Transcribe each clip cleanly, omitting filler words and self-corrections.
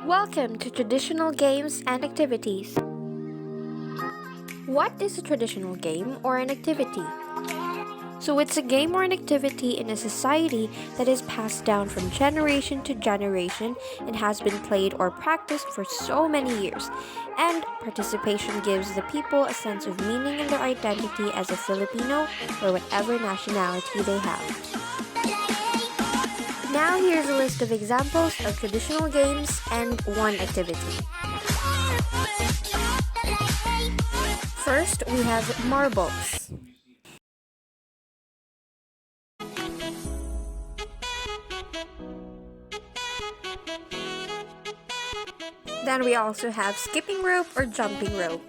Welcome to Traditional Games and Activities. What is a traditional game or an activity? So it's a game or an activity in a society that is passed down from generation to generation and has been played or practiced for so many years. And participation gives the people a sense of meaning in their identity as a Filipino or whatever nationality they have. Now here's a list of examples of traditional games and one activity. First, we have marbles. Then we also have skipping rope or jumping rope.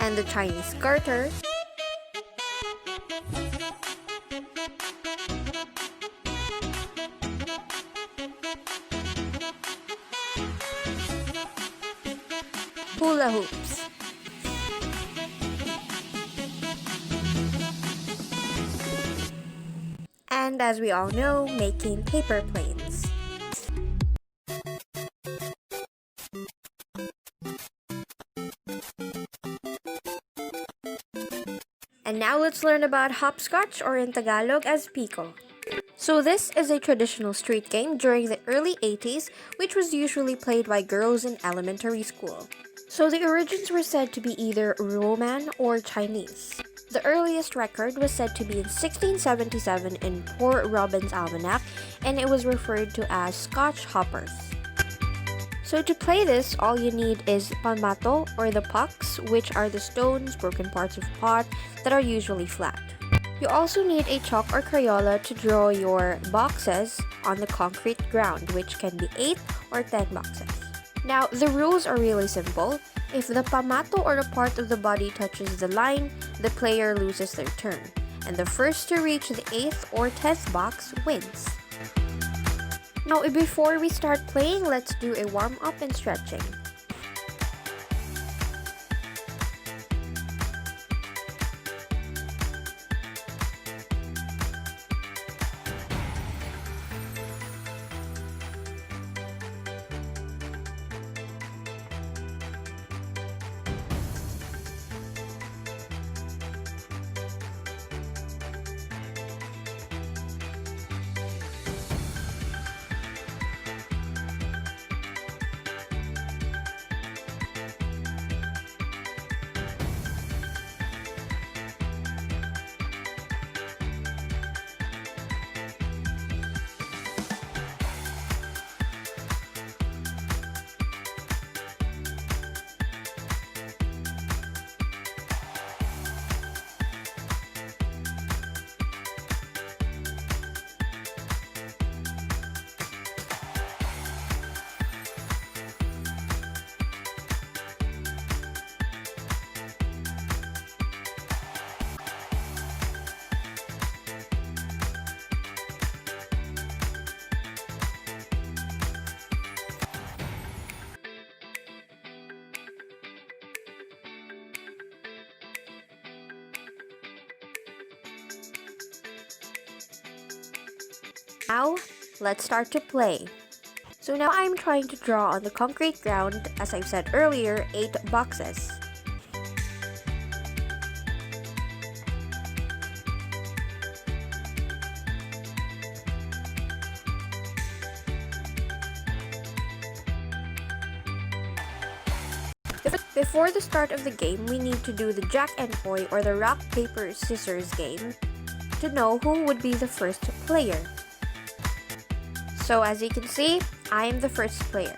And the Chinese garter. Hula hoops. And as we all know, making paper planes. And now let's learn about hopscotch, or in Tagalog as Piko. So this is a traditional street game during the early 80s, which was usually played by girls in elementary school. So the origins were said to be either Roman or Chinese. The earliest record was said to be in 1677 in Poor Robin's Almanac, and it was referred to as Scotch hoppers. So to play this, all you need is pamato, or the pucks, which are the stones, broken parts of pot that are usually flat. You also need a chalk or Crayola to draw your boxes on the concrete ground, which can be 8 or 10 boxes. Now, the rules are really simple. If the pamato or the part of the body touches the line, the player loses their turn, and the first to reach the 8th or 10th box wins. Now, before we start playing, let's do a warm-up and stretching. Now, let's start to play. So now I'm trying to draw on the concrete ground, as I've said earlier, 8 boxes. Before the start of the game, we need to do the Jack and Poy, or the rock, paper, scissors game to know who would be the first player. So as you can see, I am the first player.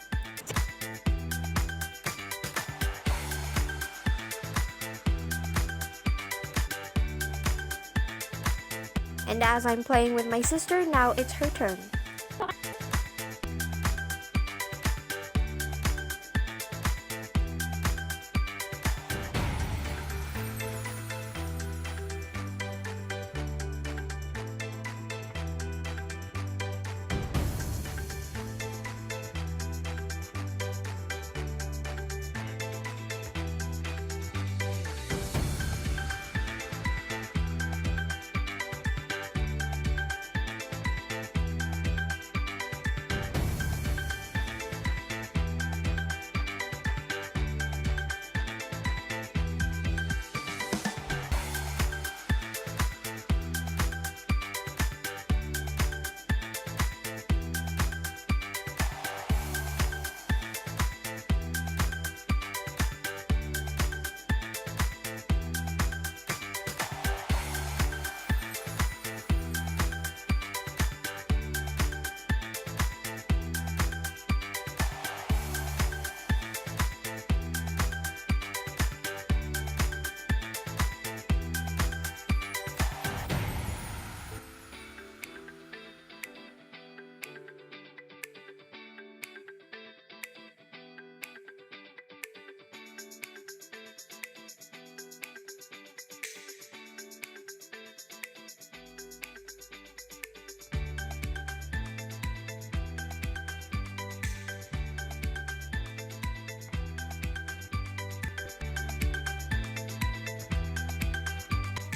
And as I'm playing with my sister, now it's her turn.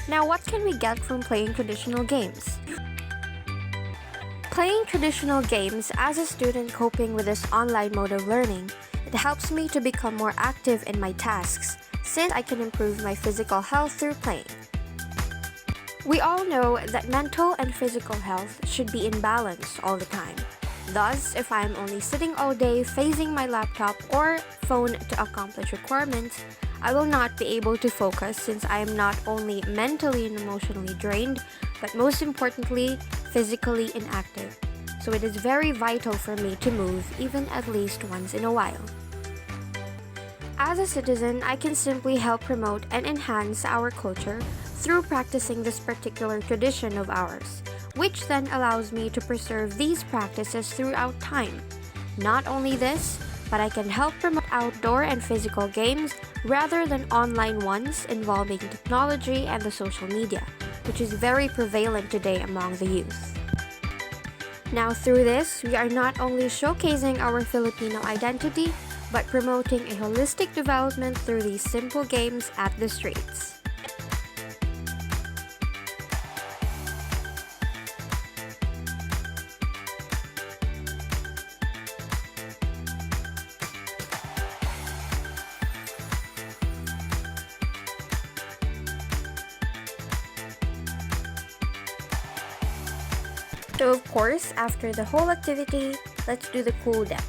Now, what can we get from playing traditional games? Playing traditional games as a student coping with this online mode of learning, it helps me to become more active in my tasks, since I can improve my physical health through playing. We all know that mental and physical health should be in balance all the time. Thus, if I am only sitting all day facing my laptop or phone to accomplish requirements, I will not be able to focus since I am not only mentally and emotionally drained, but most importantly, physically inactive. So it is very vital for me to move even at least once in a while. As a citizen, I can simply help promote and enhance our culture through practicing this particular tradition of ours, which then allows me to preserve these practices throughout time. Not only this, but I can help promote outdoor and physical games rather than online ones involving technology and the social media, which is very prevalent today among the youth. Now through this, we are not only showcasing our Filipino identity, but promoting a holistic development through these simple games at the streets. So of course, after the whole activity, let's do the cool down.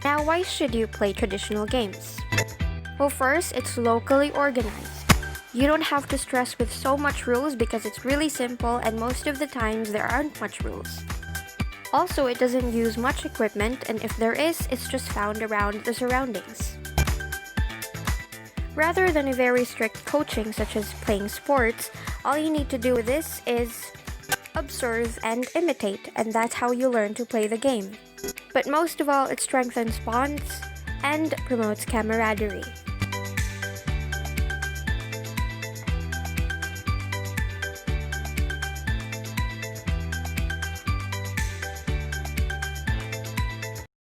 Now, why should you play traditional games? Well, first, it's locally organized. You don't have to stress with so much rules because it's really simple and most of the times there aren't much rules. Also, it doesn't use much equipment and if there is, it's just found around the surroundings. Rather than a very strict coaching such as playing sports, all you need to do with this is observe and imitate, and that's how you learn to play the game. But most of all, it strengthens bonds and promotes camaraderie.